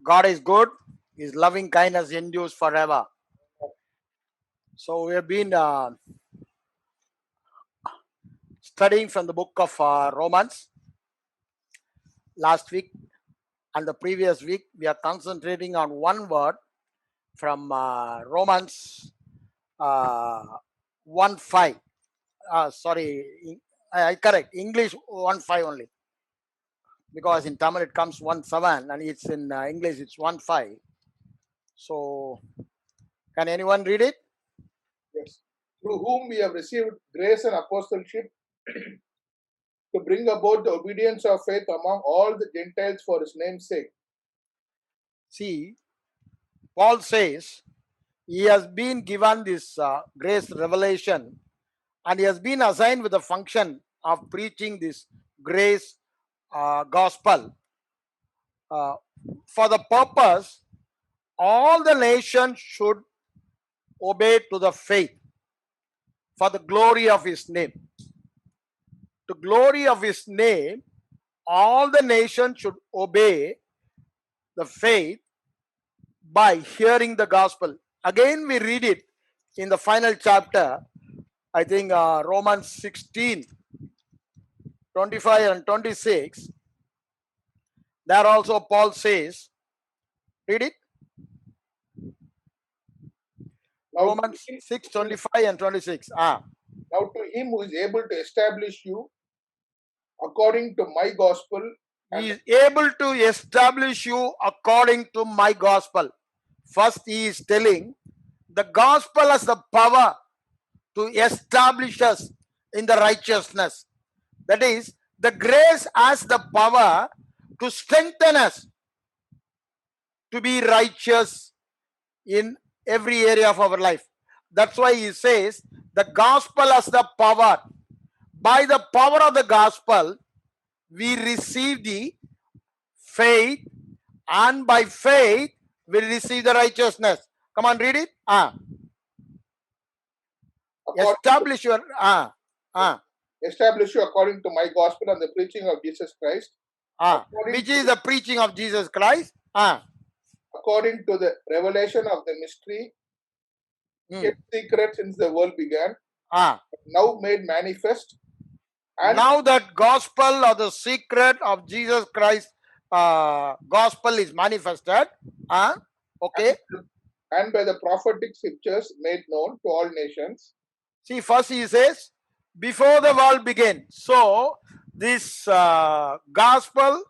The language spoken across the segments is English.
God is good. His loving kindness endures forever. So we have been studying from the book of Romans last week and the previous week. We are concentrating on one word from Romans 1:5. I correct English 1:5 only, because in Tamil it comes 1:7 and it's in English it's 1:5. So can anyone read it? Yes. Through whom we have received grace and apostleship to bring about the obedience of faith among all the Gentiles for his name's sake. See, Paul says he has been given this grace revelation, and he has been assigned with the function of preaching this grace gospel for the purpose all the nations should obey to the faith for the glory of his name. To glory of his name, all the nations should obey the faith by hearing the gospel. Again, we read it in the final chapter, I think Romans 16, 25 and 26. There also Paul says, read it. Romans 6, 25 and 26. Now to him who is able to establish you according to my gospel. He is able to establish you according to my gospel. First, he is telling the gospel has the power to establish us in the righteousness. That is, the grace has the power to strengthen us to be righteous in every area of our life. That's why he says the gospel has the power. By the power of the gospel, we receive the faith, and by faith, we receive the righteousness. Come on, read it. Establish your establish you according to my gospel and the preaching of Jesus Christ. Which is the preaching of Jesus Christ. According to the revelation of the mystery, kept secret since the world began, now made manifest. And now that gospel or the secret of Jesus Christ gospel is manifested. Okay. And by the prophetic scriptures made known to all nations. See, first he says, before the world began. So, this gospel,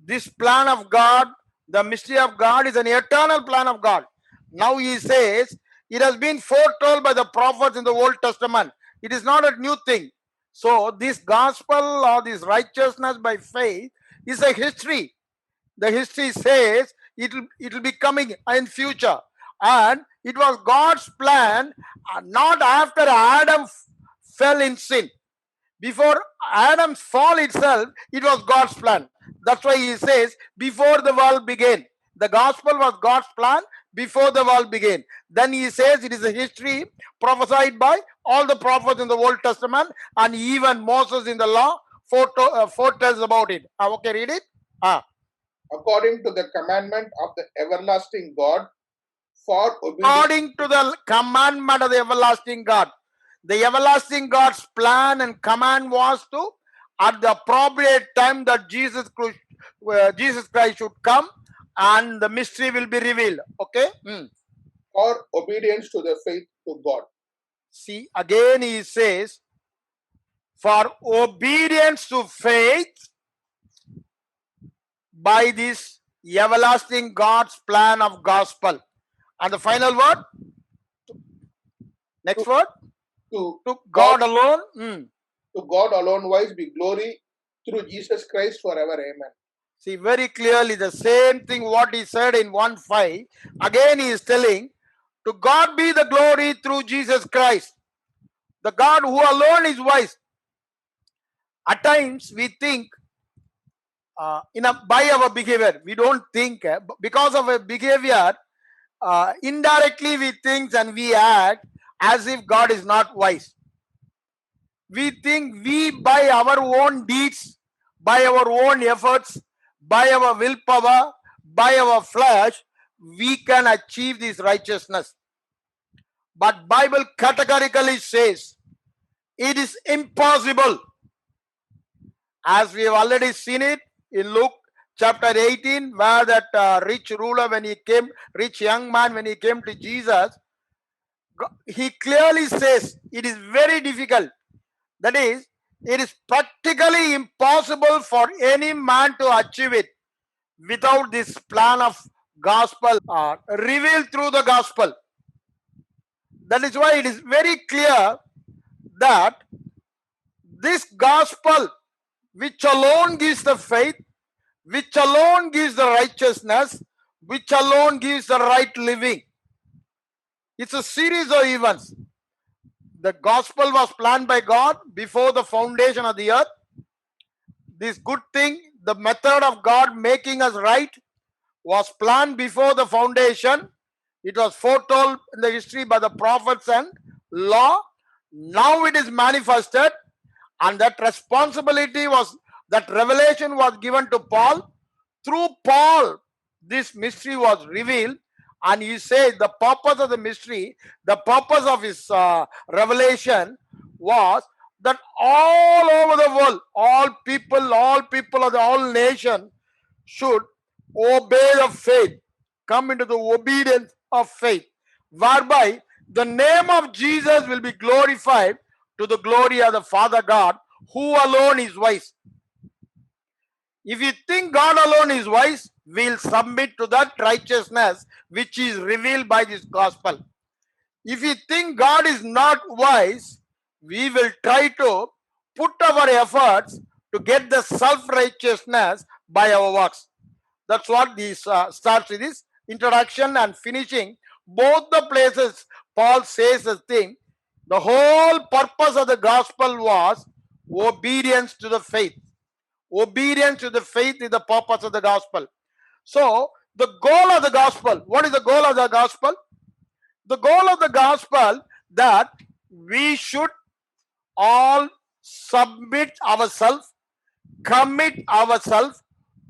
this plan of God, the mystery of God is an eternal plan of God. Now he says, it has been foretold by the prophets in the Old Testament. It is not a new thing. So, this gospel or this righteousness by faith is a history. The history says it will be coming in future. And it was God's plan, not after Adam fell in sin. Before Adam's fall itself, it was God's plan. That's why he says, before the world began. The gospel was God's plan before the world began. Then he says it is a history prophesied by all the prophets in the Old Testament, and even Moses in the law foretells about it. Okay, read it. According to the commandment of the everlasting God, for obedience. According to the commandment of the everlasting God. The everlasting God's plan and command was to, at the appropriate time, that Jesus Christ should come and the mystery will be revealed. Okay? For obedience to the faith to God. See, again he says, for obedience to faith by this everlasting God's plan of gospel. And the final word? Next word? To God alone. To God alone wise be glory through Jesus Christ forever. Amen. See, very clearly the same thing what he said in 1:5. Again he is telling, to God be the glory through Jesus Christ. The God who alone is wise. At times we think by our behavior, we don't think, because of a behavior, indirectly we think and we act as if God is not wise. We think we, by our own deeds, by our own efforts, by our willpower, by our flesh we can achieve this righteousness. But Bible categorically says it is impossible, as we have already seen it in Luke chapter 18, where that rich ruler, rich young man, when he came to Jesus, he clearly says it is very difficult. That is, it is practically impossible for any man to achieve it without this plan of gospel revealed through the gospel. That is why it is very clear that this gospel, which alone gives the faith, which alone gives the righteousness, which alone gives the right living, it's a series of events. The gospel was planned by God before the foundation of the earth. This good thing, the method of God making us right, was planned before the foundation. It was foretold in the history by the prophets and law. Now it is manifested, and that responsibility was, that revelation was given to Paul. Through Paul, this mystery was revealed, and he said the purpose of the mystery, the purpose of his revelation was that all over the world, all people of the whole nation should obey the faith, come into the obedience of faith, whereby the name of Jesus will be glorified to the glory of the Father God, who alone is wise. If you think God alone is wise, we'll submit to that righteousness which is revealed by this gospel. If you think God is not wise, we will try to put our efforts to get the self-righteousness by our works. That's what this starts with this introduction and finishing. Both the places Paul says the thing. The whole purpose of the gospel was obedience to the faith. Obedience to the faith is the purpose of the gospel. So, the goal of the gospel, what is the goal of the gospel? The goal of the gospel that we should all submit ourselves, commit ourselves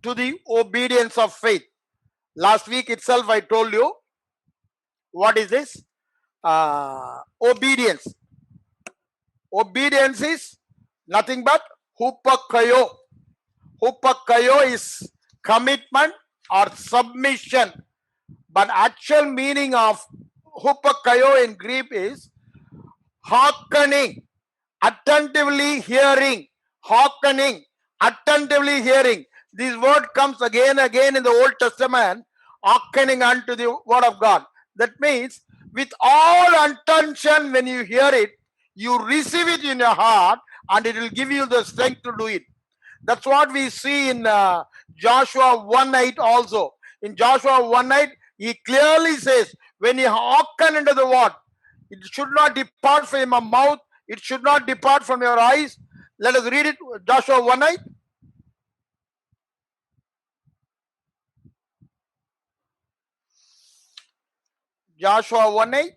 to the obedience of faith. Last week itself I told you, what is this? Obedience. Obedience is nothing but hupakayo. Hupakayo is commitment or submission. But actual meaning of hupakayo in Greek is hearkening, attentively hearing, hearkening, attentively hearing. This word comes again and again in the Old Testament, hearkening unto the word of God. That means with all attention, when you hear it, you receive it in your heart, and it will give you the strength to do it. That's what we see in Joshua 1:8 also. In Joshua 1:8, he clearly says, when you hearken into the word, it should not depart from your mouth, it should not depart from your eyes. Let us read it, Joshua 1:8. Joshua 1:8.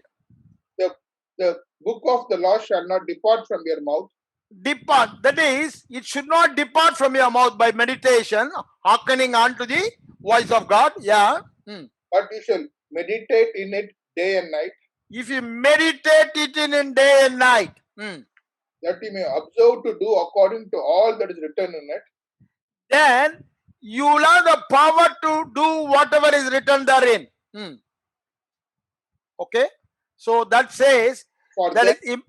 The book of the law shall not depart from your mouth. Depart, that is, it should not depart from your mouth by meditation, hearkening unto the voice of God. Yeah. But you shall meditate in it day and night. If you meditate it in day and night, that you may observe to do according to all that is written in it, then you will have the power to do whatever is written therein. Okay, so that says for that then,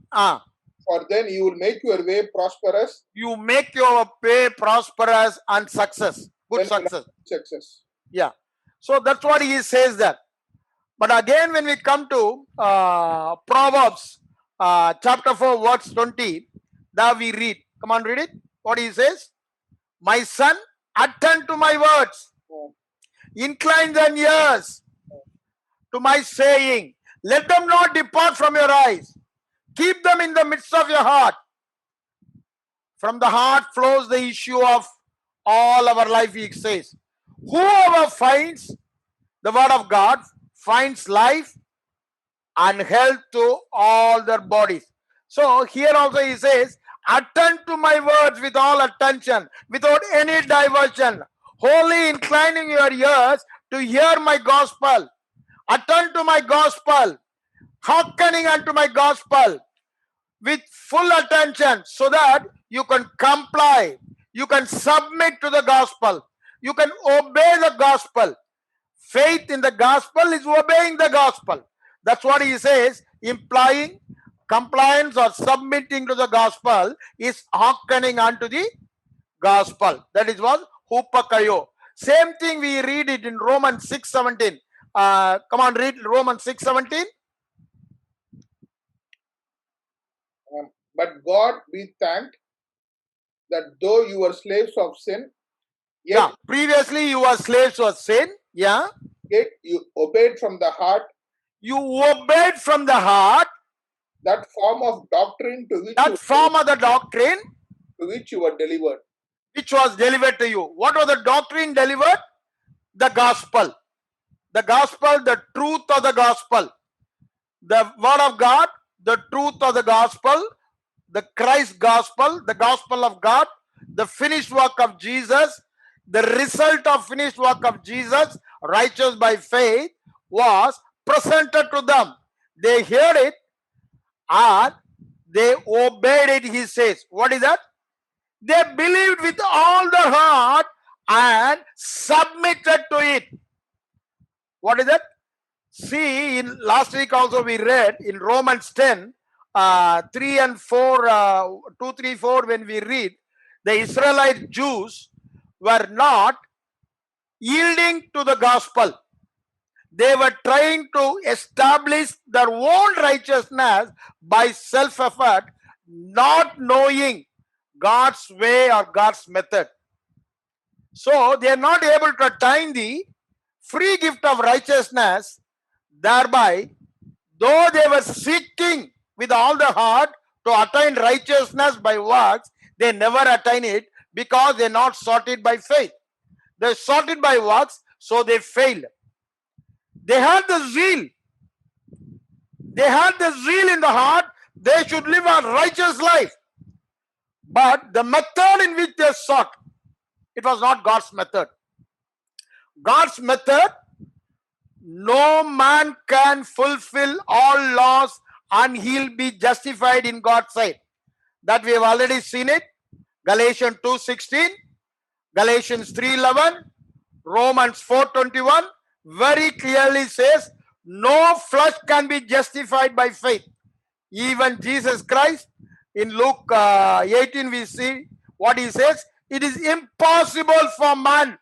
for then you will make your way prosperous. You make your way prosperous and success, good success. Yeah, so that's what he says that. But again, when we come to Proverbs chapter 4 verse 20, there we read, come on, read it, what he says. My son, attend to my words, incline thine ears to my saying, let them not depart from your eyes, keep them in the midst of your heart. From the heart flows the issue of all our life, he says. Whoever finds the word of God finds life and health to all their bodies. So here also he says, attend to my words with all attention, without any diversion, wholly inclining your ears to hear my gospel, attend to my gospel, hearkening unto my gospel with full attention, so that you can comply, you can submit to the gospel, you can obey the gospel. Faith in the gospel is obeying the gospel. That's what he says, implying compliance or submitting to the gospel is hearkening unto the gospel. That is what hupakayo. Same thing we read it in Romans 6:17. Come on, read Romans 6:17. But God be thanked that though you were slaves of sin, Yeah, previously you were slaves of sin. Yeah, yet you obeyed from the heart you obeyed from the heart that form of doctrine to which, that form of the doctrine you were delivered. which was delivered to you. What was the doctrine delivered? The gospel. The gospel, the truth of the gospel. The word of God, the truth of the gospel, the Christ gospel, the gospel of God, the finished work of Jesus, the result of finished work of Jesus, righteous by faith, was presented to them. They heard it and they obeyed it, he says. What is that? They believed with all their heart and submitted to it. What is that? See, in last week also we read in Romans 10, 3 and 4, 2, 3, 4, when we read, the Israelite Jews were not yielding to the gospel. They were trying to establish their own righteousness by self-effort, not knowing God's way or God's method. So they are not able to attain the free gift of righteousness. Thereby, though they were seeking with all the heart to attain righteousness by works, they never attain it because they not sought it by faith. They sought it by works, so they failed. They had the zeal. They had the zeal in the heart. They should live a righteous life. But the method in which they sought, it was not God's method. God's method, no man can fulfill all laws and he'll be justified in God's sight. That we have already seen it. Galatians 2:16, Galatians 3:11, Romans 4:21 very clearly says no flesh can be justified by faith. Even Jesus Christ in Luke 18 we see what he says. It is impossible for man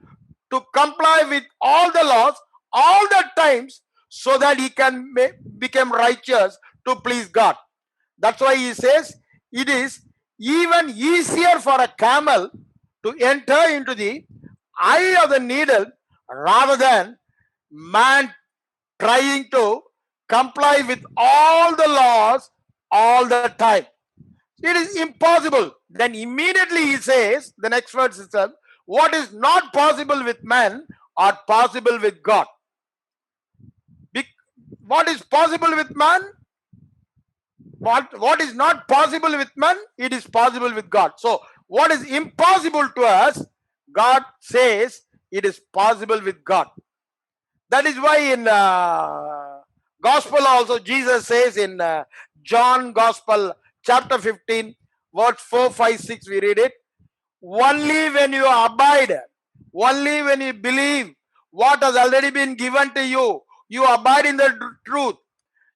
to comply with all the laws all the times so that he can become righteous to please God. That's why he says it is even easier for a camel to enter into the eye of the needle rather than man trying to comply with all the laws all the time. It is impossible. Then immediately he says, the next verse itself, what is not possible with man are possible with God. What is possible with man? What is not possible with man? It is possible with God. So what is impossible to us, God says it is possible with God. That is why in Gospel also Jesus says in John Gospel chapter 15 verse 4, 5, 6 we read it. Only when you abide, only when you believe what has already been given to you, you abide in the truth,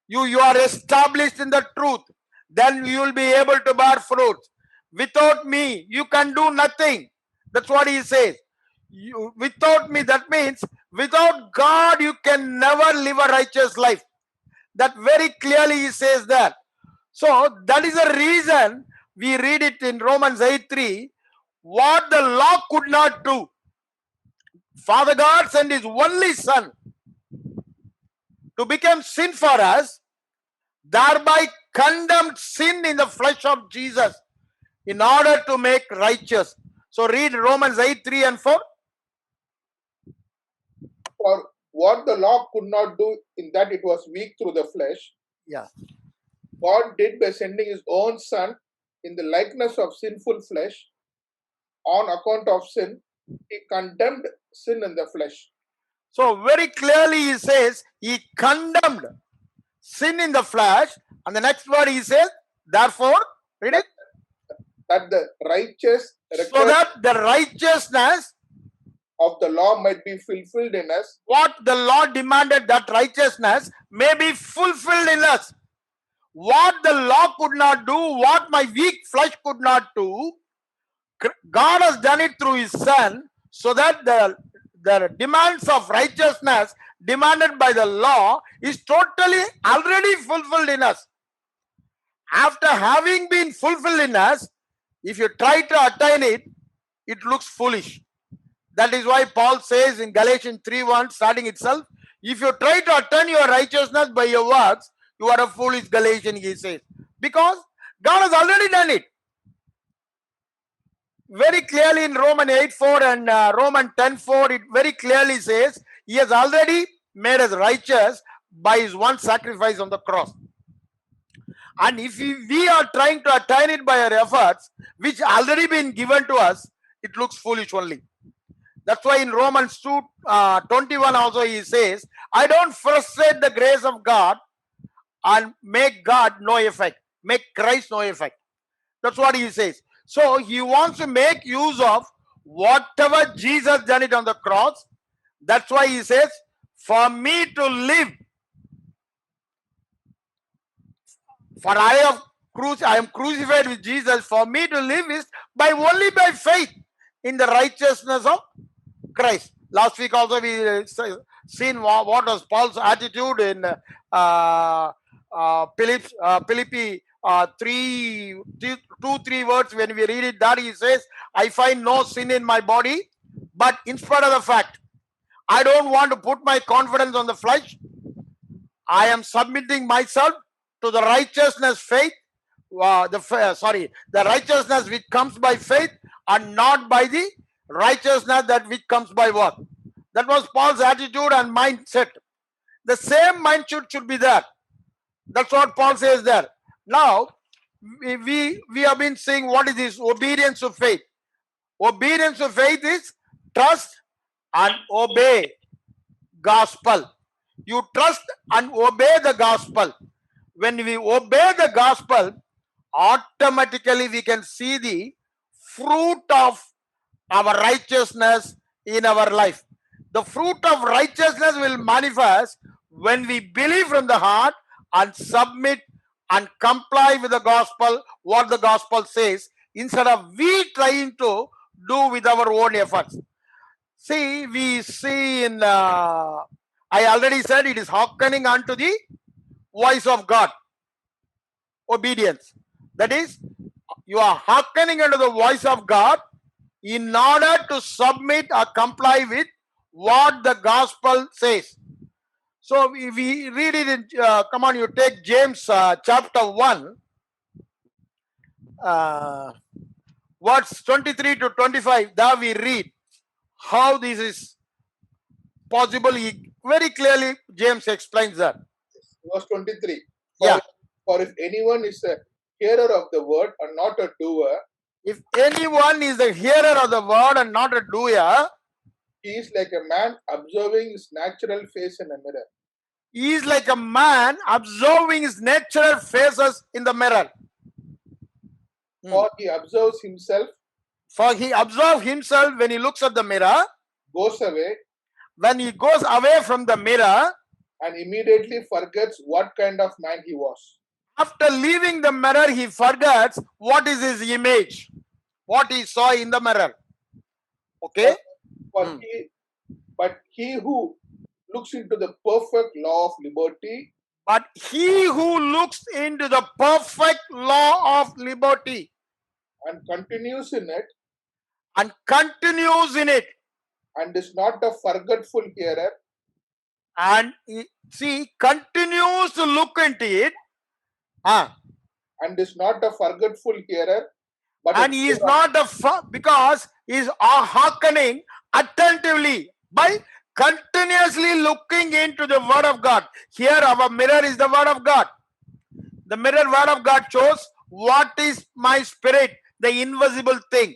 you are established in the truth, then you will be able to bear fruit. Without me, you can do nothing. That's what he says. Without me, that means without God, you can never live a righteous life. That very clearly he says that. So that is the reason we read it in Romans 8:3. What the law could not do, Father God sent his only Son to become sin for us, thereby condemned sin in the flesh of Jesus in order to make righteous. So read Romans 8:3 and 4. For what the law could not do, in that it was weak through the flesh, Yeah. God did by sending his own Son in the likeness of sinful flesh. On account of sin, he condemned sin in the flesh. So very clearly he says he condemned sin in the flesh, and the next word he says, therefore, read it, that the righteous so requirement that the righteousness, of the law might be fulfilled in us, what the law demanded, that righteousness may be fulfilled in us. What the law could not do, what my weak flesh could not do, God has done it through his son, so that the demands of righteousness demanded by the law is totally already fulfilled in us. After having been fulfilled in us, if you try to attain it, it looks foolish. That is why Paul says in Galatians 3:1, starting itself, if you try to attain your righteousness by your works, you are a foolish Galatian, he says. Because God has already done it. Very clearly in Romans 8:4 and Romans 10:4, it very clearly says, he has already made us righteous by his one sacrifice on the cross. And if we are trying to attain it by our efforts, which already been given to us, it looks foolish only. That's why in Romans 2:21 also he says, I don't frustrate the grace of God and make God no effect, make Christ no effect. That's what he says. So he wants to make use of whatever Jesus done it on the cross. That's why he says, for me to live, for I am crucified with Jesus. For me to live is only by faith in the righteousness of Christ. Last week also we seen what was Paul's attitude in Philippi 3 words. When we read it, that he says, I find no sin in my body, but in spite of the fact, I don't want to put my confidence on the flesh. I am submitting myself to the righteousness the righteousness which comes by faith, and not by the righteousness that which comes by work. That was Paul's attitude and mindset. The same mindset should be there. That's what Paul says there. Now, we have been saying, what is this? Obedience to faith. Obedience to faith is trust and obey gospel. You trust and obey the gospel. When we obey the gospel, automatically we can see the fruit of our righteousness in our life. The fruit of righteousness will manifest when we believe from the heart and submit and comply with the gospel, what the gospel says, instead of we trying to do with our own efforts. See, we see in, I already said, it is hearkening unto the voice of God. Obedience. That is, you are hearkening unto the voice of God in order to submit or comply with what the gospel says. So we read it in, come on, you take James chapter 1, verse 23 to 25. There we read how this is possible. He very clearly, James explains that. verse 23. Yeah. For if anyone is a hearer of the word and not a doer, If anyone is a hearer of the word and not a doer, he is like a man observing his natural face in a mirror. he is like a man observing his natural faces in the mirror. For he observes himself, For he observes himself when he looks at the mirror. goes away, When he goes away from the mirror, and immediately forgets what kind of man he was. after leaving the mirror, he forgets what is his image, what he saw in the mirror. Okay? But he who looks into the perfect law of liberty But he who looks into the perfect law of liberty and continues in it, and continues in it, and is not a forgetful hearer, and continues to look into it, and is not a forgetful hearer, but and he is not because he is hearkening attentively by continuously looking into the word of God. Here our mirror is the word of God. The mirror word of God shows what is my spirit, the invisible thing.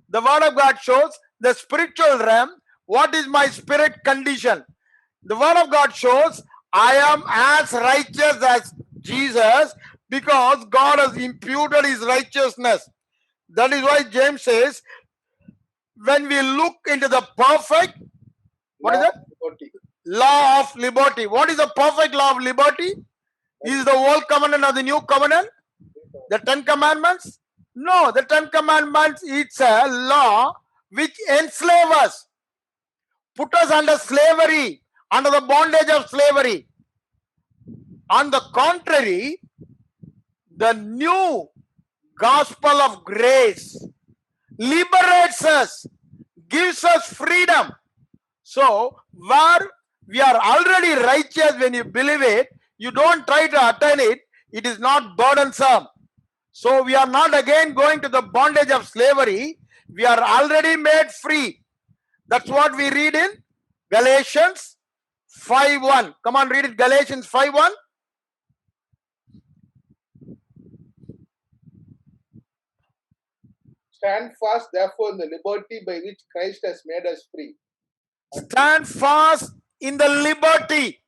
The word of God shows the spiritual realm, what is my spirit condition. The word of God shows I am as righteous as Jesus because God has imputed his righteousness. That is why James says, when we look into the perfect, what is Law it? of liberty. Law of liberty. What is the perfect law of liberty? Is the old covenant or the new covenant? The 10 commandments? No, the 10 commandments, it's a law which enslave us, put us under slavery, under the bondage of slavery. On the contrary, the new gospel of grace liberates us, gives us freedom. So, where we are already righteous when you believe it, you don't try to attain it, it is not burdensome. So, we are not again going to the bondage of slavery, we are already made free. That's what we read in Galatians 5:1. Come on, read it. Galatians 5:1. Stand fast, therefore, in the liberty by which Christ has made us free. Stand fast in the liberty.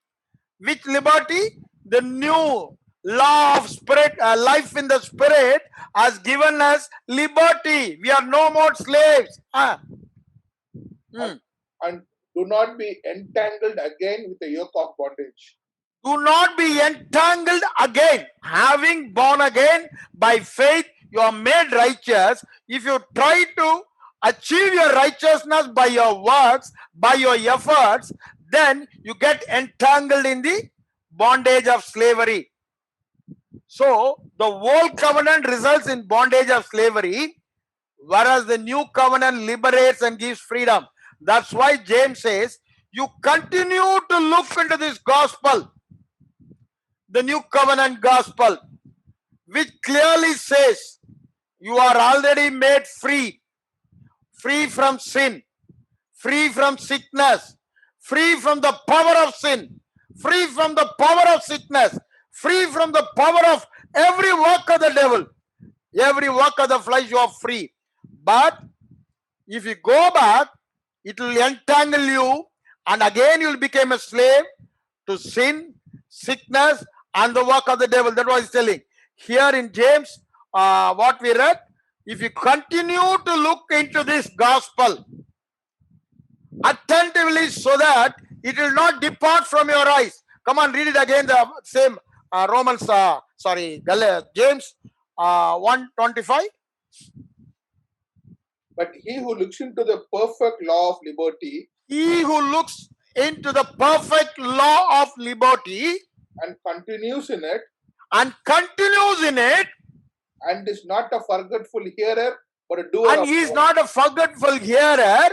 Which liberty? The new law of spirit, life in the spirit has given us liberty. We are no more slaves. And do not be entangled again with the yoke of bondage. Do not be entangled again. Having born again by faith, you are made righteous. If you try to achieve your righteousness by your works, by your efforts, then you get entangled in the bondage of slavery. So, the old covenant results in bondage of slavery, whereas the new covenant liberates and gives freedom. That's why James says, you continue to look into this gospel, the new covenant gospel, which clearly says you are already made free, free from sin, free from sickness, free from the power of sin, free from the power of sickness, free from the power of every work of the devil, every work of the flesh. You are free. But if you go back, it will entangle you, and again you will become a slave to sin, sickness, and the work of the devil. That was telling here in James, what we read. If you continue to look into this gospel attentively, so that it will not depart from your eyes. Come on, read it again. The same James 1:25. But he who looks into the perfect law of liberty He who looks into the perfect law of liberty and continues in it, and continues in it, and is not a forgetful hearer, but a doer and of he is the work, not a forgetful hearer,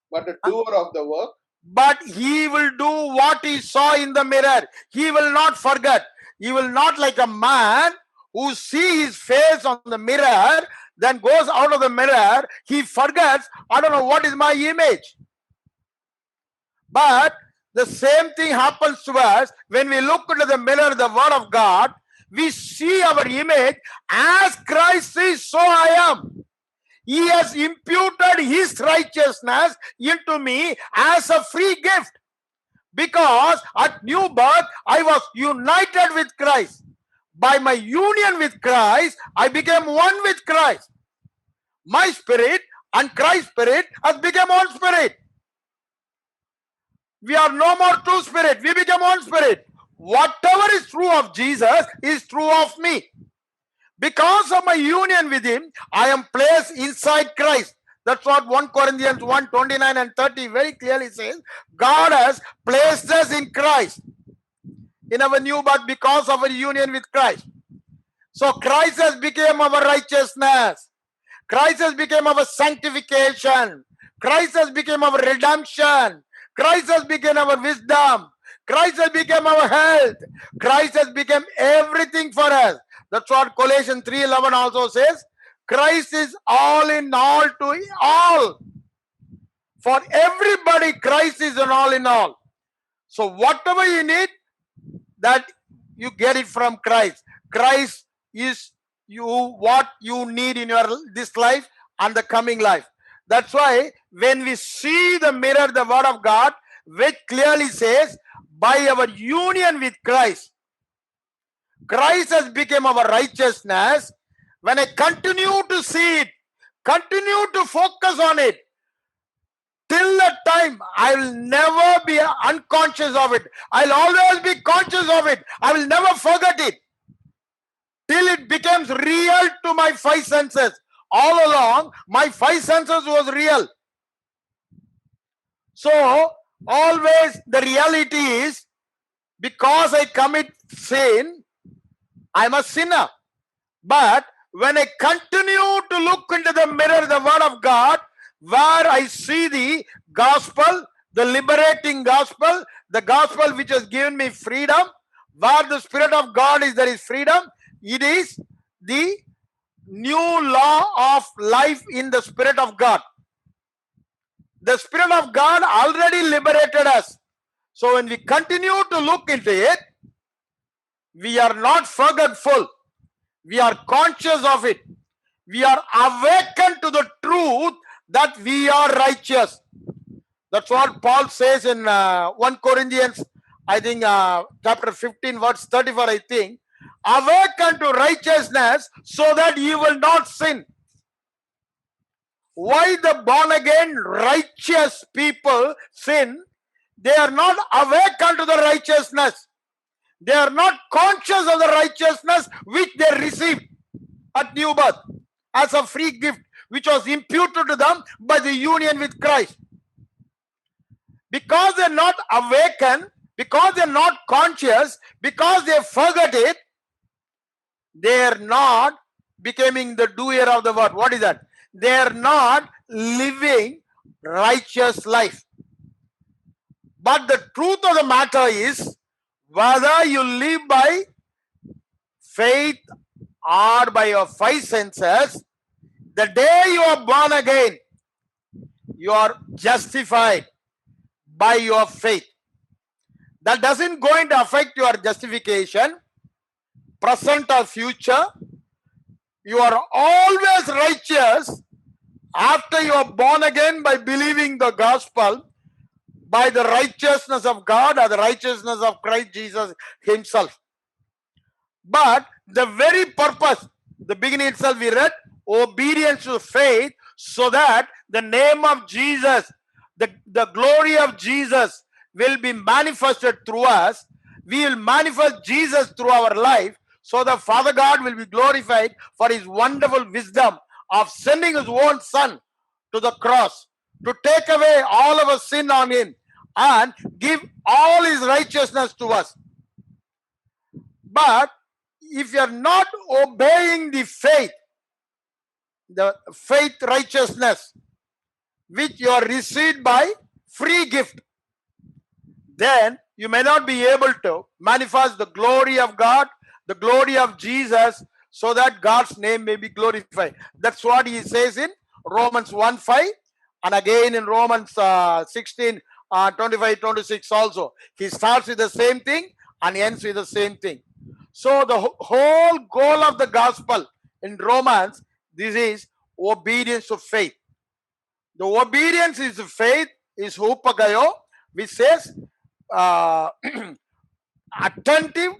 but a doer of the work, but he will do what he saw in the mirror. He will not forget. He will not, like a man who sees his face on the mirror, then goes out of the mirror, he forgets, I don't know what is my image. But the same thing happens to us when we look into the mirror, the word of God. We see our image as Christ is, so I am. He has imputed his righteousness into me as a free gift. Because at new birth, I was united with Christ. By my union with Christ, I became one with Christ. My spirit and Christ's spirit has become one spirit. We are no more two spirit. We become one spirit. Whatever is true of Jesus is true of me. Because of my union with him, I am placed inside Christ. That's what 1 Corinthians 1:29 and 30 very clearly says. God has placed us in Christ, in our new birth, because of our union with Christ. So Christ has become our righteousness. Christ has become our sanctification. Christ has become our redemption. Christ has become our wisdom. Christ has become our health. Christ has become everything for us. That's what Colossians 3:11 also says. Christ is all in all to all. For everybody, Christ is an all in all. So whatever you need, that you get it from Christ. Christ is what you need in your this life and the coming life. That's why when we see the mirror, the word of God, which clearly says, by our union with Christ, Christ has become our righteousness. When I continue to see it, continue to focus on it, till that time, I will never be unconscious of it. I'll always be conscious of it. I will never forget it. Till it becomes real to my five senses. All along, my five senses was real. So, always the reality is, because I commit sin, I'm a sinner. But when I continue to look into the mirror, the word of God, where I see the gospel, the liberating gospel, the gospel which has given me freedom, where the Spirit of God is, there is freedom. It is the new law of life in the Spirit of God. The Spirit of God already liberated us. So when we continue to look into it, we are not forgetful. We are conscious of it. We are awakened to the truth that we are righteous. That's what Paul says in 1 Corinthians, I think, chapter 15, verse 34, I think. Awaken to righteousness so that you will not sin. Why the born again righteous people sin? They are not awakened to the righteousness. They are not conscious of the righteousness which they received at new birth as a free gift, which was imputed to them by the union with Christ. Because they're not awakened, because they're not conscious, because they forget it, they're not becoming the doer of the word. What is that? They're not living righteous life. But the truth of the matter is, whether you live by faith or by your five senses, the day you are born again, you are justified by your faith. That doesn't going to affect your justification, present or future. You are always righteous after you are born again by believing the gospel, by the righteousness of God or the righteousness of Christ Jesus himself. But the very purpose, the beginning itself we read, obedience to faith, so that the name of Jesus, the glory of Jesus will be manifested through us. We will manifest Jesus through our life, so that Father God will be glorified for his wonderful wisdom of sending his own son to the cross to take away all of our sin on him and give all his righteousness to us. But if you are not obeying the faith righteousness, which you are received by free gift, then you may not be able to manifest the glory of God, the glory of Jesus, so that God's name may be glorified. That's what he says in Romans 1:5, and again in Romans 16, 25, 26 also. He starts with the same thing and ends with the same thing. So the whole goal of the gospel in Romans, this is obedience to faith. The obedience is faith, is hupagayo, which says attentive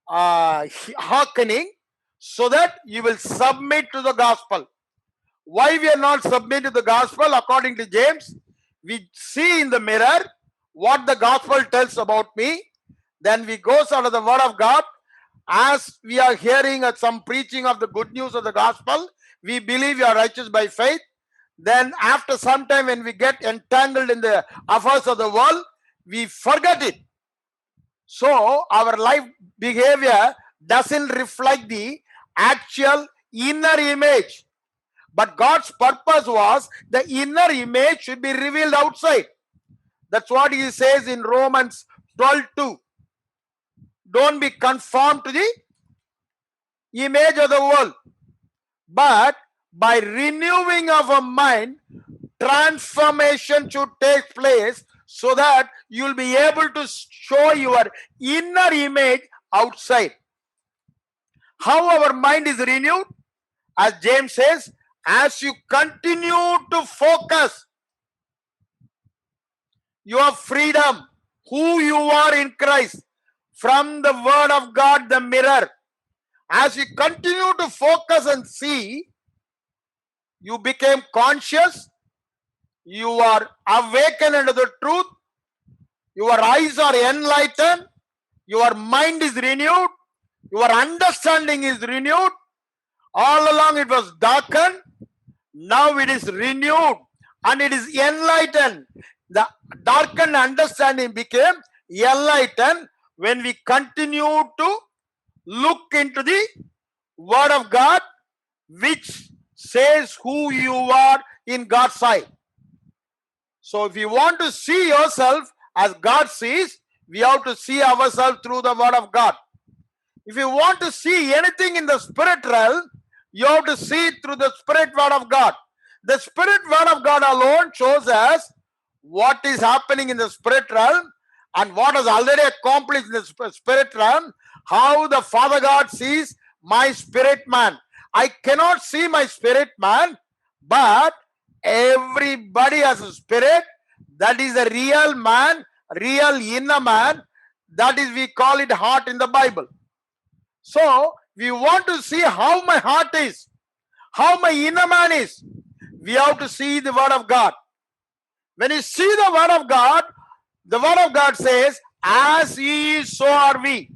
hearkening, so that you will submit to the gospel. Why we are not submitted to the gospel? According to James, we see in the mirror what the gospel tells about me. Then we go out of the word of God. As we are hearing some preaching of the good news of the gospel, we believe we are righteous by faith. Then after some time, when we get entangled in the affairs of the world, we forget it. So our life behavior doesn't reflect the actual inner image. But God's purpose was the inner image should be revealed outside. That's what he says in Romans 12:2. Don't be conformed to the image of the world, but by renewing of a mind, transformation should take place, so that you will be able to show your inner image outside. How our mind is renewed? As James says, as you continue to focus your freedom, who you are in Christ, from the Word of God, the mirror. As you continue to focus and see, you became conscious, you are awakened unto the truth, your eyes are enlightened, your mind is renewed, your understanding is renewed. All along it was darkened, now it is renewed and it is enlightened. The darkened understanding became enlightened when we continue to look into the Word of God, which says who you are in God's sight. So if you want to see yourself as God sees, we have to see ourselves through the Word of God. If you want to see anything in the spirit realm, you have to see it through the Spirit Word of God. The Spirit Word of God alone shows us what is happening in the spirit realm and what is already accomplished in the spirit realm, how the Father God sees my spirit man. I cannot see my spirit man, but everybody has a spirit. That is a real man, real inner man. That is, we call it heart in the Bible. So, we want to see how my heart is, how my inner man is. We have to see the Word of God. When you see the Word of God says, as He is, so are we.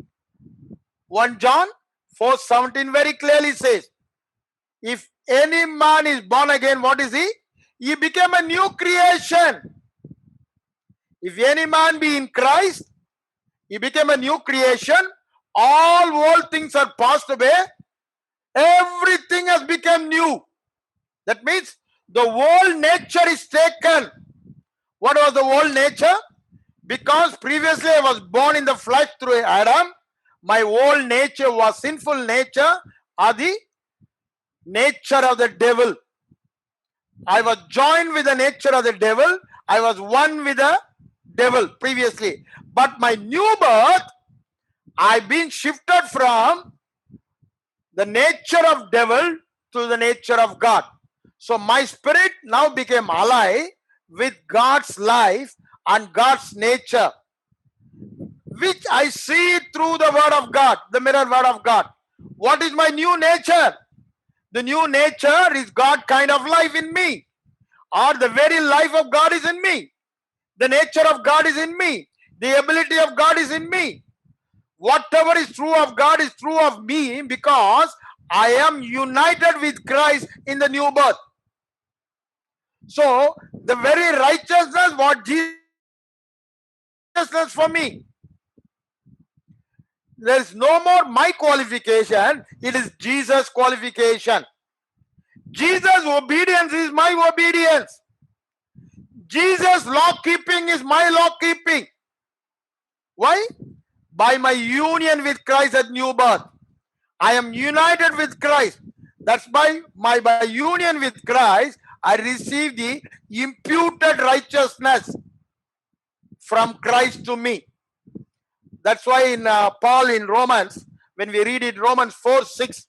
1 John 4:17 very clearly says, if any man is born again, what is he? He became a new creation. If any man be in Christ, he became a new creation. All old things are passed away. Everything has become new. That means the old nature is taken. What was the old nature? Because previously I was born in the flesh through Adam, my old nature was sinful nature, or the nature of the devil. I was joined with the nature of the devil. I was one with the devil previously. But my new birth, I've been shifted from the nature of devil to the nature of God. So my spirit now became alive with God's life and God's nature, which I see through the Word of God, the mirror Word of God. What is my new nature? The new nature is God kind of life in me, or the very life of God is in me. The nature of God is in me. The ability of God is in me. Whatever is true of God is true of me because I am united with Christ in the new birth. So, the very righteousness what Jesus for me. There is no more my qualification, it is Jesus' qualification. Jesus' obedience is my obedience. Jesus' law keeping is my law keeping. Why? By my union with Christ at new birth. I am united with Christ. That's by union with Christ, I receive the imputed righteousness from Christ to me. That's why in Paul in Romans, when we read it, Romans 4:6.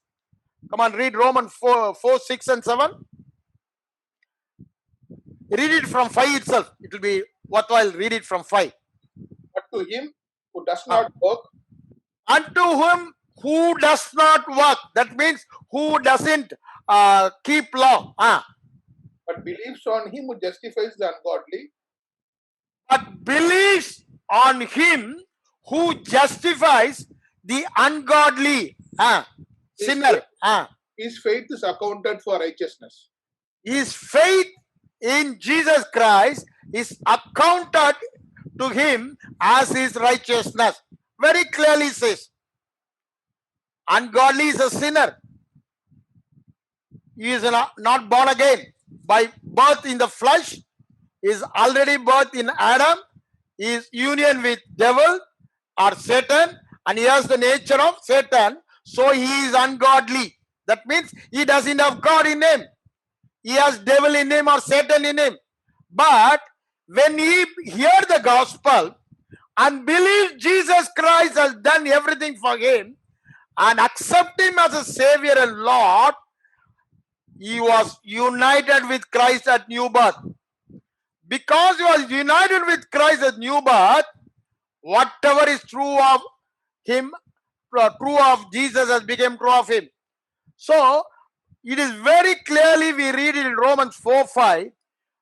Come on, read Romans 4:6 and 7. Read it from 5 itself. It will be worthwhile. Read it from 5. But to him who does not work, Unto whom who does not work. That means who doesn't keep law. but believes on him who justifies the ungodly, But believes on him who justifies the ungodly. Sinner. his faith is accounted for righteousness. His faith in Jesus Christ is accounted to him as his righteousness. Very clearly says, ungodly is a sinner. He is not born again. By birth in the flesh, he is already birth in Adam. He is union with devil or Satan, and he has the nature of Satan. So he is ungodly. That means he doesn't have God in him. He has devil in him or Satan in him. But when he hear the gospel and believe Jesus Christ has done everything for him and accept him as a Savior and Lord, he was united with Christ at new birth. Because you are united with Christ as new birth, whatever is true of him, true of Jesus has become true of him. So it is very clearly we read it in Romans 4:5,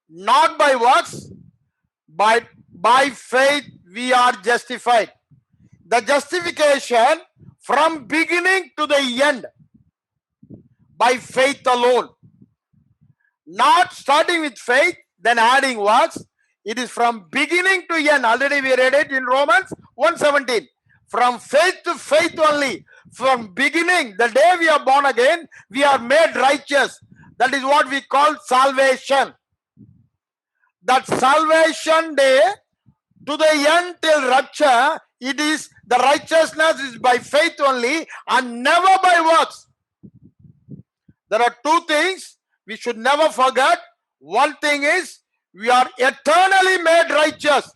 not by works, but by faith we are justified. The justification from beginning to the end by faith alone. Not starting with faith, then adding works. It is from beginning to end. Already we read it in Romans 1:17. From faith to faith only. From beginning, the day we are born again, we are made righteous. That is what we call salvation. That salvation day to the end till rapture, it is the righteousness is by faith only and never by works. There are two things we should never forget. One thing is we are eternally made righteous.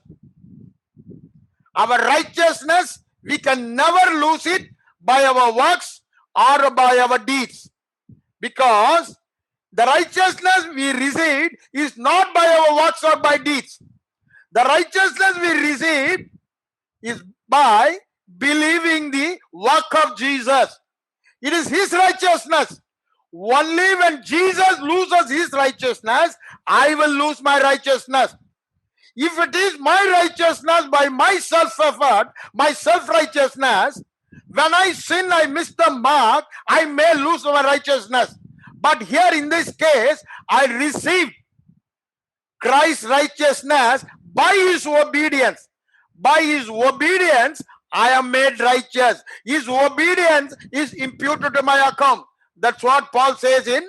Our righteousness, we can never lose it by our works or by our deeds. Because the righteousness we received is not by our works or by deeds. The righteousness we receive is by believing the work of Jesus. It is his righteousness. Only when Jesus loses his righteousness, I will lose my righteousness. If it is my righteousness by my self-effort, my self-righteousness, when I sin, I miss the mark, I may lose my righteousness. But here in this case, I received Christ's righteousness by his obedience. By his obedience, I am made righteous. His obedience is imputed to my account. That's what Paul says in,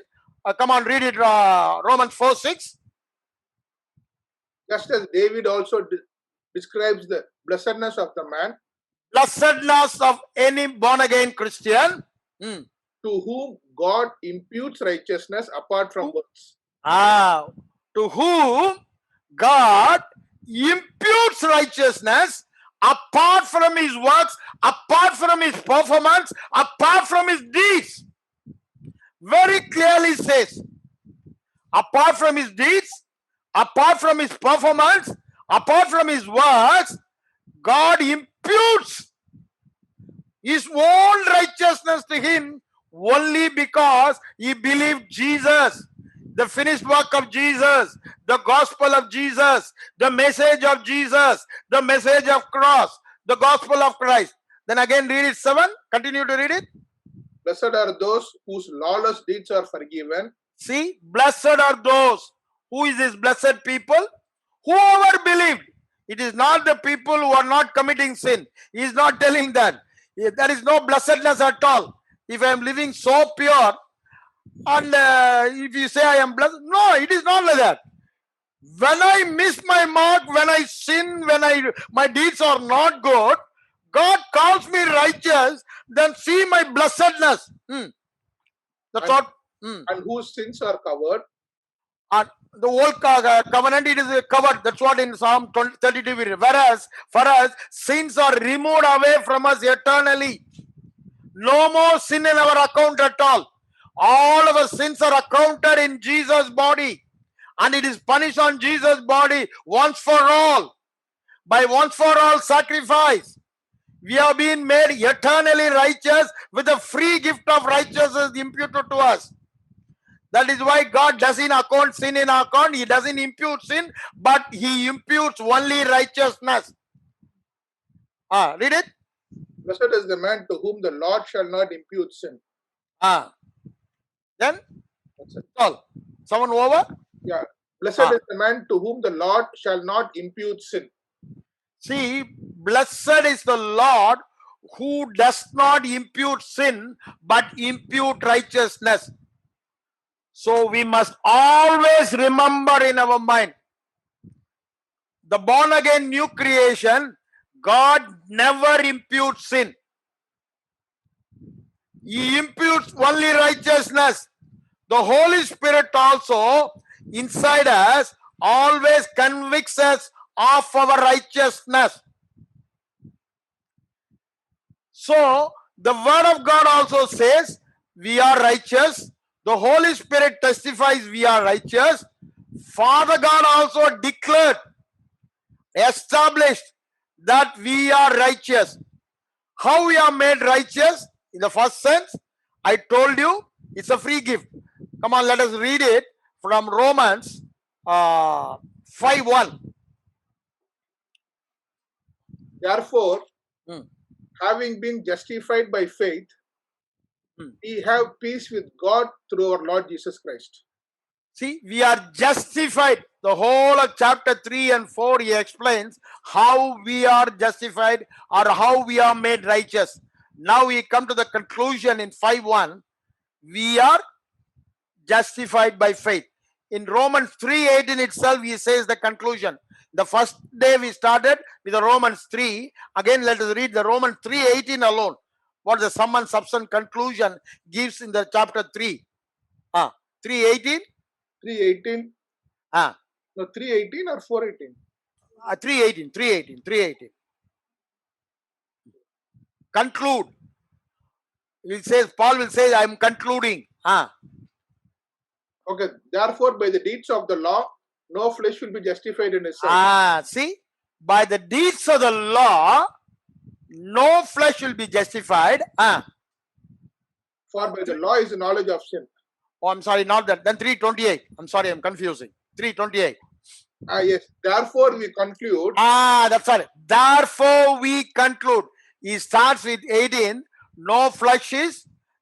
come on, read it, Romans 4:6. Just as David also describes the blessedness of the man Blessedness of any born-again Christian. to whom God imputes righteousness apart from works. To whom God imputes righteousness apart from his works, apart from his performance, apart from his deeds. Very clearly says, apart from his deeds, apart from his performance, apart from his works, God imputes his own righteousness to him only because he believed Jesus, the finished work of Jesus, the gospel of Jesus, the message of Jesus, the message of cross, the gospel of Christ. Then again read it 7. Continue to read it. Blessed are those whose lawless deeds are forgiven. See, blessed are those. Who is this blessed people? Whoever believed. It is not the people who are not committing sin. He is not telling that. There is no blessedness at all. If I am living so pure, and if you say I am blessed, no, it is not like that. When I miss my mark, when I sin, when my deeds are not good, God calls me righteous, then see my blessedness. That's what. And whose sins are covered. And the old covenant, it is covered. That's what in Psalm 32 we read. Whereas for us, sins are removed away from us eternally. No more sin in our account at all. All of our sins are accounted in Jesus' body. And it is punished on Jesus' body once for all. By once for all sacrifice. We have been made eternally righteous with a free gift of righteousness imputed to us. That is why God doesn't account sin in our account. He doesn't impute sin, but he imputes only righteousness. Read it. Blessed is the man to whom the Lord shall not impute sin. Then? That's it. All. Someone over? Yeah. Blessed is the man to whom the Lord shall not impute sin. See, blessed is the Lord who does not impute sin, but impute righteousness. So we must always remember in our mind, the born again new creation, God never imputes sin. He imputes only righteousness. The Holy Spirit also inside us always convicts us of our righteousness. So the word of God also says we are righteous. The Holy Spirit testifies we are righteous. Father God also declared, established that we are righteous. How we are made righteous? In the first sense, I told you, it's a free gift. Come on, let us read it from Romans 5:1. Therefore, Hmm. having been justified by faith, Hmm. we have peace with God through our Lord Jesus Christ. See, we are justified. The whole of chapter 3 and 4, he explains how we are justified or how we are made righteous. Now we come to the conclusion in 5:1. We are justified by faith. In Romans 3:18 itself, he says the conclusion. The first day we started with the Romans 3. Again, let us read the Romans 3:18 alone. What the sum and substance conclusion gives in the chapter 3. 3:18? 3:18. No, 3:18 or 4:18? 3:18. Conclude. Paul will say, I am concluding. Okay. Therefore, by the deeds of the law, no flesh will be justified in his sight. See, by the deeds of the law, no flesh will be justified. For by the law is the knowledge of sin. Oh, I'm sorry, not that. Then 3:28. I'm sorry, I'm confusing. 3:28. Yes. Therefore, we conclude. That's right. Therefore, we conclude. He starts with 18. No flesh is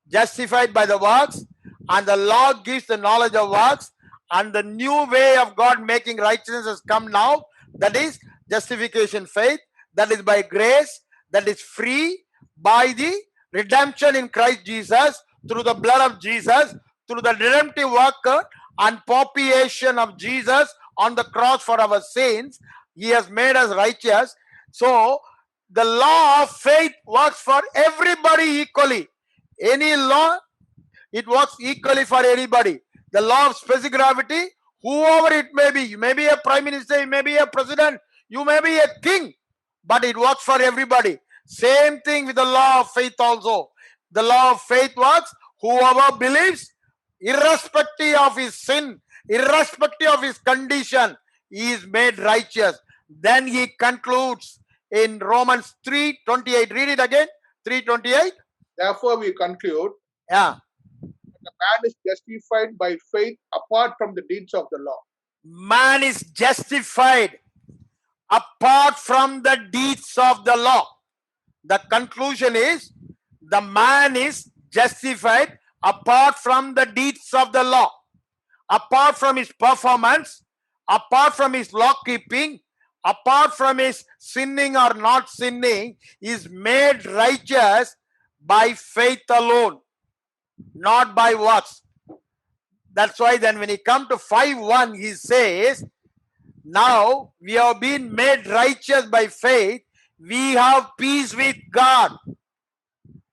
justified by the works, and the law gives the knowledge of works, and the new way of God making righteousness has come now. That is justification, faith. That is by grace. That is free by the redemption in Christ Jesus, through the blood of Jesus, through the redemptive work and propitiation of Jesus on the cross for our sins. He has made us righteous. So the law of faith works for everybody equally. Any law, it works equally for anybody. The law of specific gravity, whoever it may be, you may be a prime minister, you may be a president, you may be a king, but it works for everybody. Same thing with the law of faith also. The law of faith works. Whoever believes, irrespective of his sin, irrespective of his condition, he is made righteous. Then he concludes in Romans 3:28. Read it again. 3:28. Therefore, we conclude. Yeah. The man is justified by faith apart from the deeds of the law. Man is justified apart from the deeds of the law. The conclusion is the man is justified apart from the deeds of the law, apart from his performance, apart from his law keeping, apart from his sinning or not sinning, is made righteous by faith alone, not by works. That's why then when he come to 5:1, he says, now we have been made righteous by faith, we have peace with God.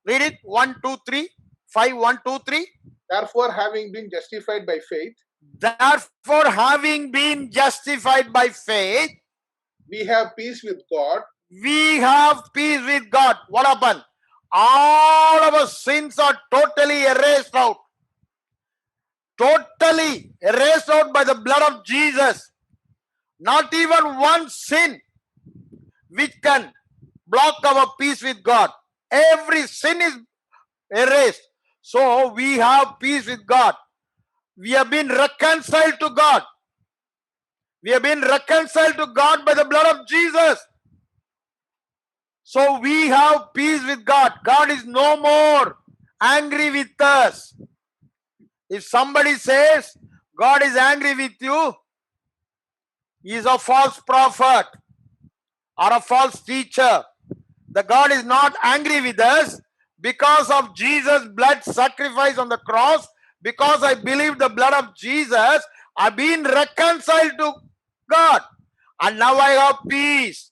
Read it. 1, 2, 3. 5, 1, 2, 3. Therefore, having been justified by faith. Therefore, having been justified by faith, we have peace with God. We have peace with God. What happened? All our sins are totally erased out. Totally erased out by the blood of Jesus. Not even one sin which can block our peace with God. Every sin is erased. So we have peace with God. We have been reconciled to God. We have been reconciled to God by the blood of Jesus. So we have peace with God. God is no more angry with us. If somebody says God is angry with you, he is a false prophet or a false teacher. The God is not angry with us because of Jesus' blood sacrifice on the cross. Because I believe the blood of Jesus, I've been reconciled to God. And now I have peace.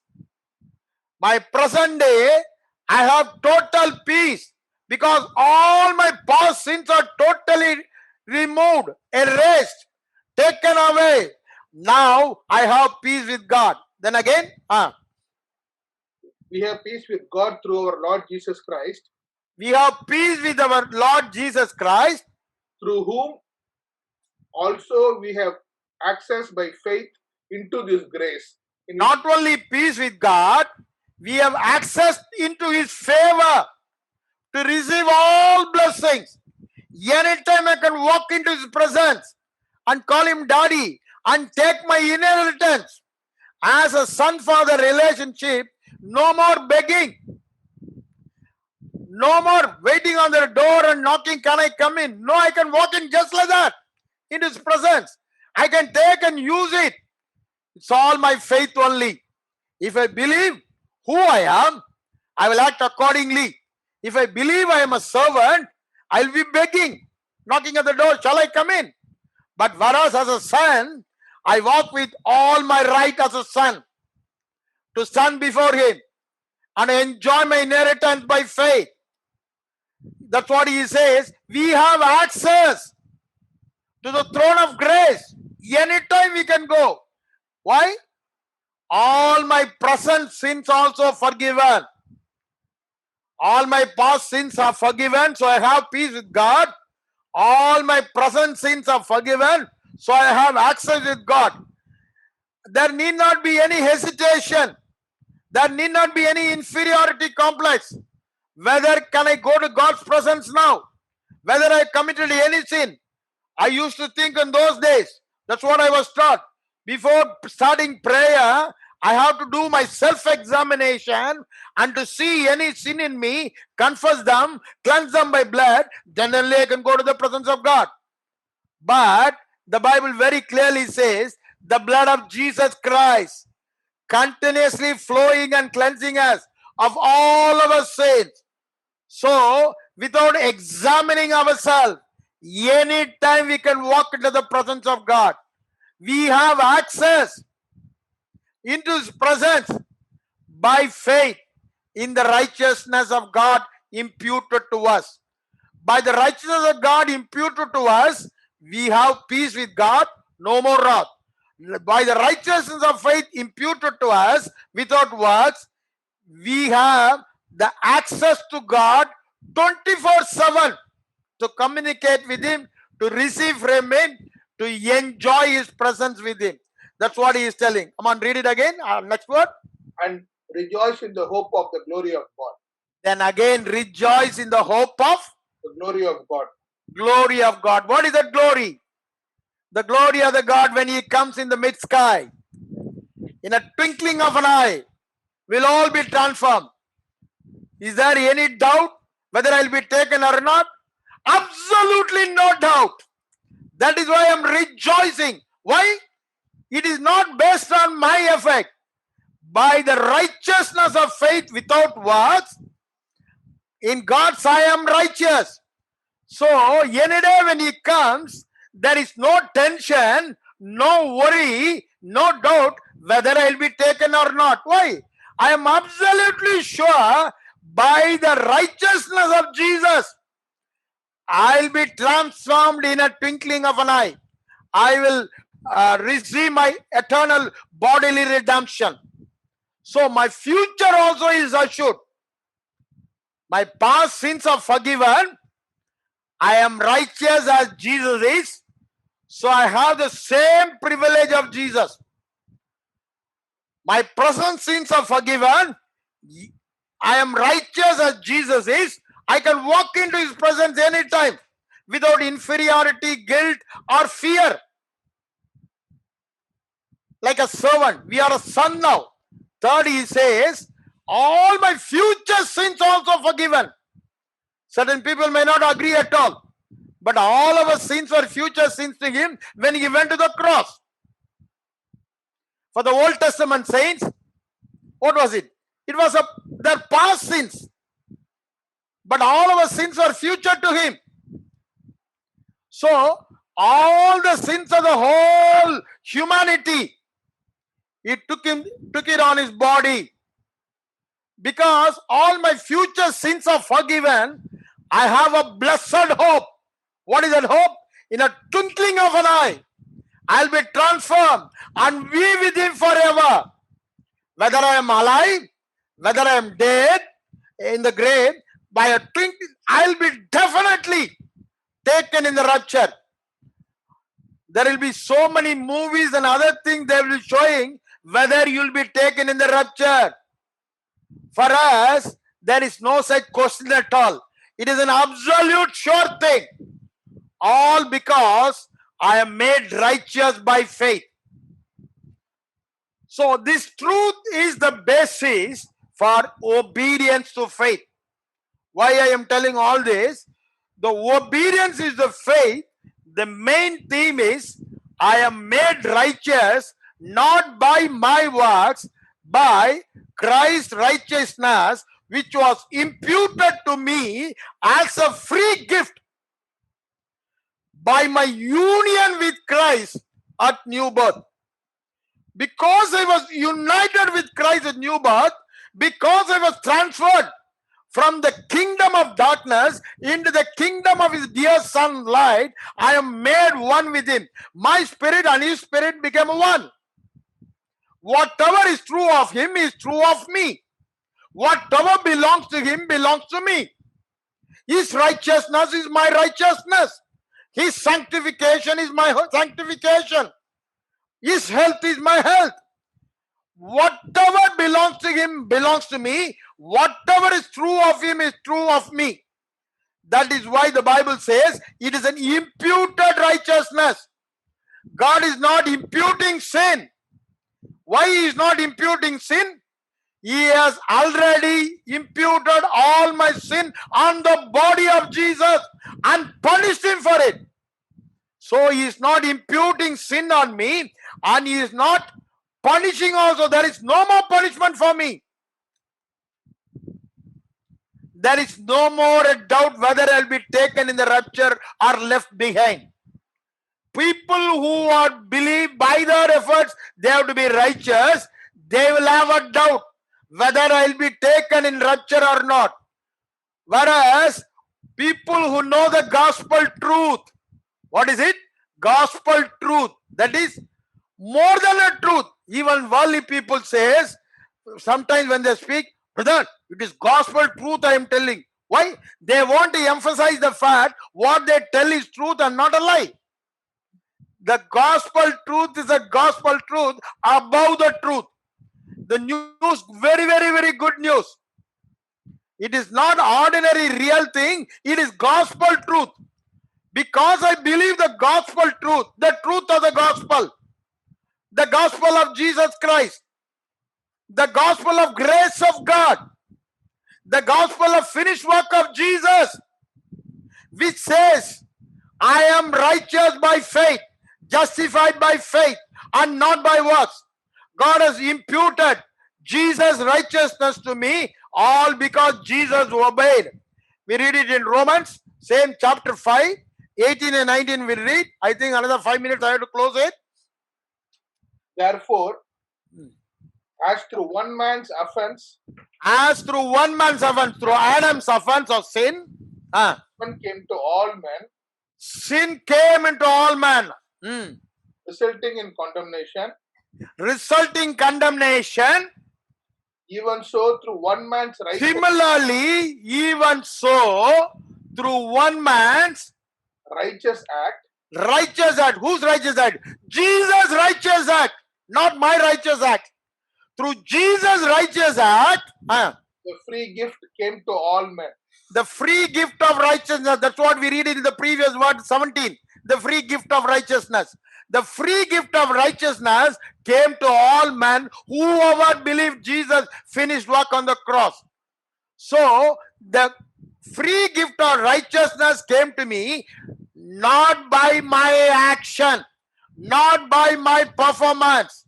My present day, I have total peace. Because all my past sins are totally removed, erased, taken away. Now I have peace with God. Then again, we have peace with God through our Lord Jesus Christ. We have peace with our Lord Jesus Christ, through whom also we have access by faith into this grace. Not only peace with God, we have access into His favor to receive all blessings. Anytime I can walk into His presence and call Him Daddy and take my inheritance. As a son-father relationship, no more begging. No more waiting on the door and knocking, can I come in? No, I can walk in just like that into His presence. I can take and use it. It's all my faith only. If I believe who I am, I will act accordingly. If I believe I am a servant, I will be begging, knocking at the door, shall I come in? But whereas as a son, I walk with all my right as a son to stand before Him and enjoy my inheritance by faith. That's what He says. We have access to the throne of grace. Anytime we can go. Why? All my present sins also forgiven. All my past sins are forgiven, so I have peace with God. All my present sins are forgiven, so I have access with God. There need not be any hesitation. There need not be any inferiority complex. Whether can I go to God's presence now? Whether I committed any sin. I used to think in those days, that's what I was taught. Before starting prayer, I have to do my self-examination and to see any sin in me, confess them, cleanse them by blood, then only I can go to the presence of God. But the Bible very clearly says, the blood of Jesus Christ continuously flowing and cleansing us of all our sins. So, without examining ourselves, anytime we can walk into the presence of God. We have access into His presence by faith in the righteousness of God imputed to us. By the righteousness of God imputed to us, we have peace with God, no more wrath. By the righteousness of faith imputed to us without works, we have the access to God 24/7 to communicate with Him, to receive from Him, to enjoy His presence with Him. That's what He is telling. Come on, read it again. Next word. And rejoice in the hope of the glory of God. Then again, rejoice in the hope of the glory of God. Glory of God. What is that glory? The glory of the God when He comes in the mid-sky. In a twinkling of an eye, will all be transformed. Is there any doubt whether I will be taken or not? Absolutely no doubt. That is why I am rejoicing. Why? It is not based on my effect. By the righteousness of faith without works, in God's I am righteous. So, any day when He comes, there is no tension, no worry, no doubt whether I will be taken or not. Why? I am absolutely sure by the righteousness of Jesus, I will be transformed in a twinkling of an eye. I will receive my eternal bodily redemption. So my future also is assured. My past sins are forgiven. I am righteous as Jesus is. So I have the same privilege of Jesus. My present sins are forgiven. I am righteous as Jesus is. I can walk into His presence anytime without inferiority, guilt, or fear. Like a servant. We are a son now. Third, He says, all my future sins also forgiven. Certain people may not agree at all. But all our sins were future sins to Him when He went to the cross. For the Old Testament saints, what was it? It was their past sins. But all our sins were future to Him. So, all the sins of the whole humanity, He took it on His body. Because all my future sins are forgiven, I have a blessed hope. What is that hope? In a twinkling of an eye, I'll be transformed and be with Him forever. Whether I am alive, whether I am dead in the grave, by a twinkling, I'll be definitely taken in the rapture. There will be so many movies and other things they will be showing whether you'll be taken in the rapture. For us, there is no such question at all. It is an absolute sure thing. All because I am made righteous by faith. So this truth is the basis for obedience to faith. Why I am telling all this? The obedience is the faith. The main theme is I am made righteous not by my works, by Christ's righteousness, which was imputed to me as a free gift by my union with Christ at new birth. Because I was united with Christ at new birth, because I was transferred from the kingdom of darkness into the kingdom of his dear son light, I am made one with him. My spirit and his spirit became one. Whatever is true of him is true of me. Whatever belongs to him belongs to me. His righteousness is my righteousness. His sanctification is my sanctification. His health is my health. Whatever belongs to him belongs to me. Whatever is true of him is true of me. That is why the Bible says it is an imputed righteousness. God is not imputing sin. Why he is not imputing sin? He has already imputed all my sin on the body of Jesus and punished him for it. So he is not imputing sin on me, and he is not punishing also. There is no more punishment for me. There is no more a doubt whether I will be taken in the rapture or left behind. People who are believe by their efforts they have to be righteous, they will have a doubt whether I will be taken in rapture or not. Whereas people who know the gospel truth, what is it? Gospel truth. That is more than a truth. Even worldly people says, sometimes when they speak, brother, it is gospel truth I am telling. Why? They want to emphasize the fact what they tell is truth and not a lie. The gospel truth is a gospel truth above the truth. The news, very, very, very good news. It is not ordinary real thing. It is gospel truth. Because I believe the gospel truth, the truth of the gospel of Jesus Christ, the gospel of grace of God, the gospel of finished work of Jesus, which says, I am righteous by faith, justified by faith, and not by works. God has imputed Jesus' righteousness to me, all because Jesus obeyed. We read it in Romans, same chapter 5, 18 and 19 we read. I think another 5 minutes I have to close it. Therefore, as through one man's offense, through Adam's offense of sin, sin came to all men, sin came into all men, resulting in condemnation. Even so, through one man's righteousness. Similarly, even so, through one man's righteous act. Whose righteous act? Jesus' righteous act, not my righteous act. Through Jesus' righteous act, the free gift came to all men. The free gift of righteousness. That's what we read in the previous word 17. The free gift of righteousness. The free gift of righteousness came to all men, whoever believed Jesus' finished work on the cross. So, the free gift of righteousness came to me not by my action, not by my performance,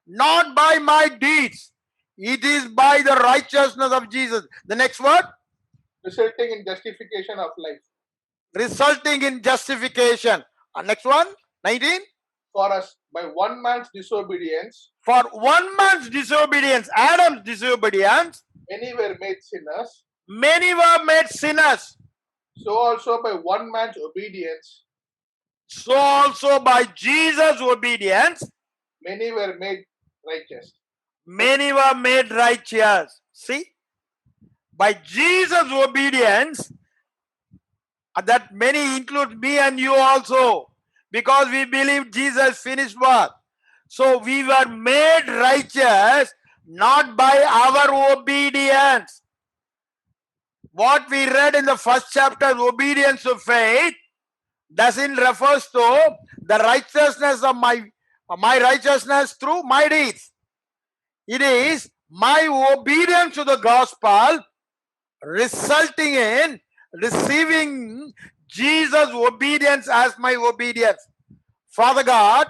not by my deeds. It is by the righteousness of Jesus. The next word? Resulting in justification of life. Resulting in justification. Next one, 19. For us, by one man's disobedience. For one man's disobedience, Adam's disobedience. Many were made sinners. Many were made sinners. So also by one man's obedience. So also by Jesus' obedience. Many were made righteous. Many were made righteous. See? By Jesus' obedience, that many include me and you also. because we believe Jesus finished work. So we were made righteous not by our obedience. What we read in the first chapter, obedience to faith, doesn't refers to the righteousness of my righteousness through my deeds. It is my obedience to the gospel resulting in receiving Jesus' obedience as my obedience. Father God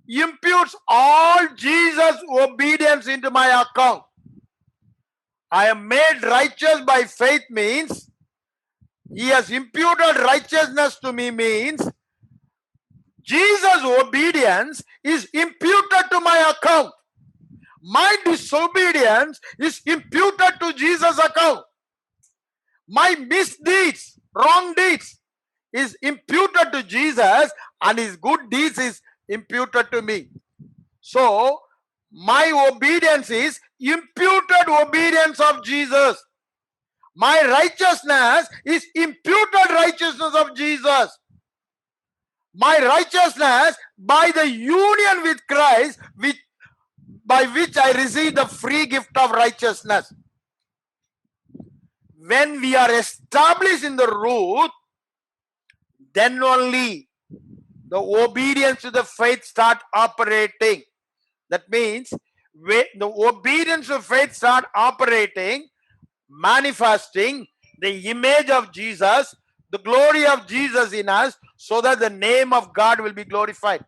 imputes all Jesus' obedience into my account. I am made righteous by faith means he has imputed righteousness to me, means Jesus' obedience is imputed to my account. My disobedience is imputed to Jesus' account. My misdeeds, wrong deeds, is imputed to Jesus, and his good deeds is imputed to me. So, my obedience is imputed obedience of Jesus. My righteousness is imputed righteousness of Jesus. My righteousness by the union with Christ, by which I receive the free gift of righteousness. When we are established in the root, then only the obedience to the faith start operating. That means the obedience to faith start operating, manifesting the image of Jesus, the glory of Jesus in us, so that the name of God will be glorified.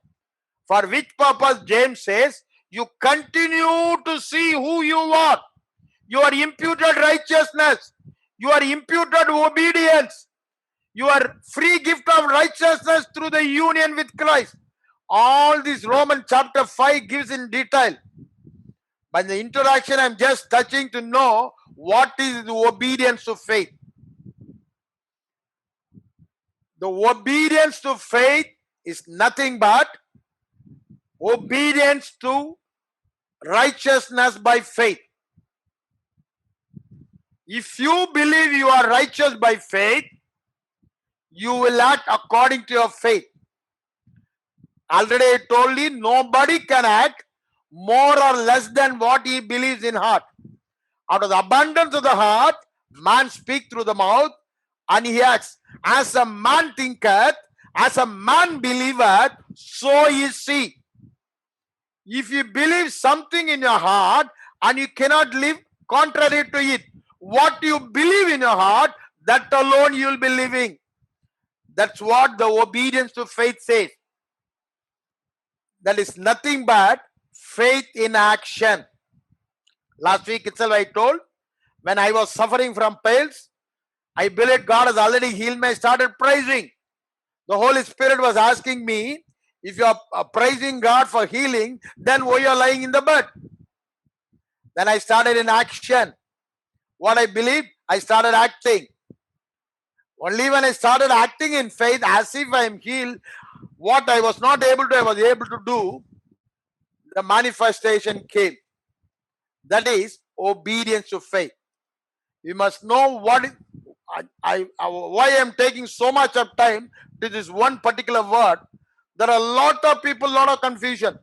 For which purpose James says, you continue to see who you are. Your imputed righteousness, your imputed obedience, your free gift of righteousness through the union with Christ. All this Romans chapter 5 gives in detail. By the introduction, I'm just touching to know what is the obedience to faith. The obedience to faith is nothing but obedience to righteousness by faith. If you believe you are righteous by faith, you will act according to your faith. Already I told you, nobody can act more or less than what he believes in heart. Out of the abundance of the heart, man speaks through the mouth, and he acts. As a man thinketh, as a man believeth, so is he. If you believe something in your heart and you cannot live contrary to it, what you believe in your heart, that alone you will be living. That's what the obedience to faith says. That is nothing but faith in action. Last week itself I told, when I was suffering from pains, I believed God has already healed me. I started praising. The Holy Spirit was asking me, if you are praising God for healing, then why you are lying in the bed? Then I started in action. What I believed, I started acting. Only when I started acting in faith as if I am healed, what I was not able to, I was able to do, the manifestation came. That is obedience to faith. You must know what why I am taking so much of time to this one particular word. There are a lot of people, lot of confusion.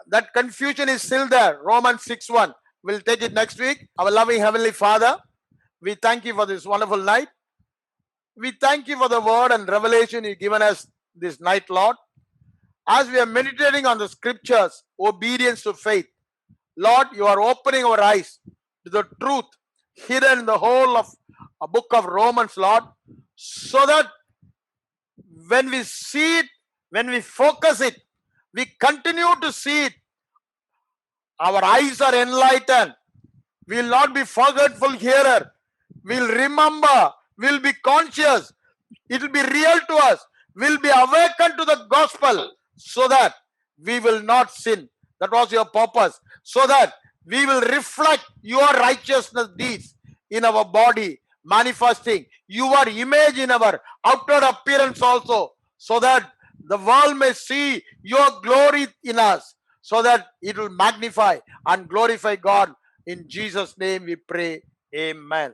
That confusion is still there. Romans 6:1. We'll take it next week. Our loving Heavenly Father, we thank you for this wonderful night. We thank you for the word and revelation you've given us this night, Lord. As we are meditating on the scriptures, obedience to faith, Lord, you are opening our eyes to the truth hidden in the whole of a book of Romans, Lord, so that when we see it, when we focus it, we continue to see it. Our eyes are enlightened. We will not be forgetful hearer. We'll remember. We'll be conscious. It will be real to us. We'll be awakened to the gospel so that we will not sin. That was your purpose. So that we will reflect your righteousness deeds in our body, manifesting your image in our outer appearance also, so that the world may see your glory in us, so that it will magnify and glorify God. In Jesus' name we pray. Amen.